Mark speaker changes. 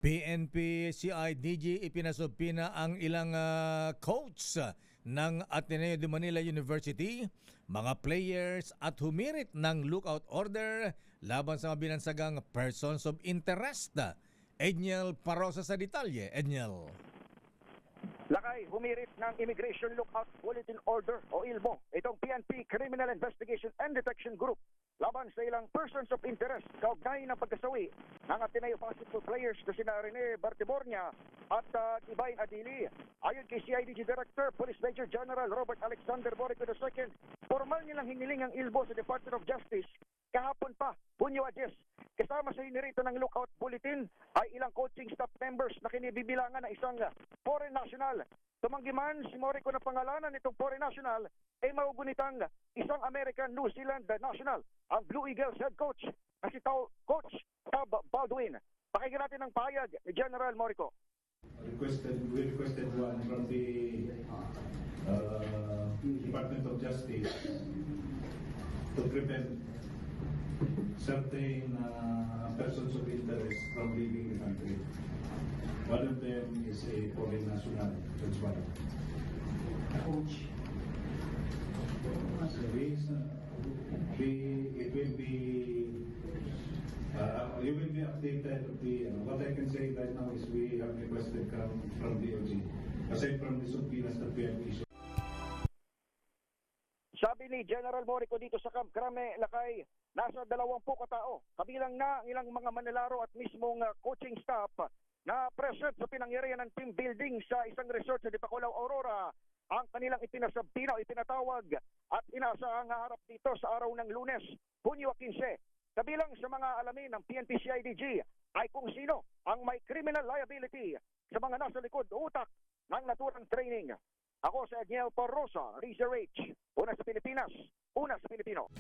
Speaker 1: PNP CIDG ipinasubpina ang ilang coach ng Ateneo de Manila University, mga players at humirit ng lookout order laban sa mga binansagang persons of interest. Edniel Parosa sa detalye. Edniel.
Speaker 2: Lakay, humirit ng Immigration Lookout Bulletin Order o ILBO itong PNP Criminal Investigation and Detection Group laban sa ilang persons of interest kaugnay ng pagkasawi ng Ateneo basketball players na sina Rene Bartibornia at Tibayin Adili. Ayon kay CIDG Director, Police Major General Robert Alexander Borico II, formal nilang hiniling ang ILBO sa Department of Justice kahapon pa, Hunyo 10. Kasama sa hinirito ng lookout bulletin ay ilang coaching staff members na kinibibilangan ng isang foreign national. Tumanggiman si Morico na pangalanan nitong foreign national ay maugunitang isang American New Zealand national, ang Blue Eagles head coach na si Coach Tab Baldwin. Pakinggan natin ang pahayag ni General Morico.
Speaker 3: We requested one from the Department of Justice to prevent certain persons of interest from leaving the country. One of them is a foreign national, that's why. Coach. It will be, you will be updated. What I can say right now is we have requested from DOJ, aside from the subpoenas that we have issued.
Speaker 2: Sabi ni General Morico dito sa Camp Crame, Lakay, nasa 20 katao, kabilang na ilang mga manlalaro at mismong coaching staff na present sa pinangyarihan ng team building sa isang resort sa Dipaculaw, Aurora. Ang kanilang ipinasabpina o ipinatawag at inaasahang harap dito sa araw ng Lunes, Hunyo 15. Kabilang sa mga alamin ng PNP CIDG ay kung sino ang may criminal liability sa mga nasa likod utak ng naturang training. Ako si Edniel Parosa, Research, una sa Pilipinas, una sa Pilipino.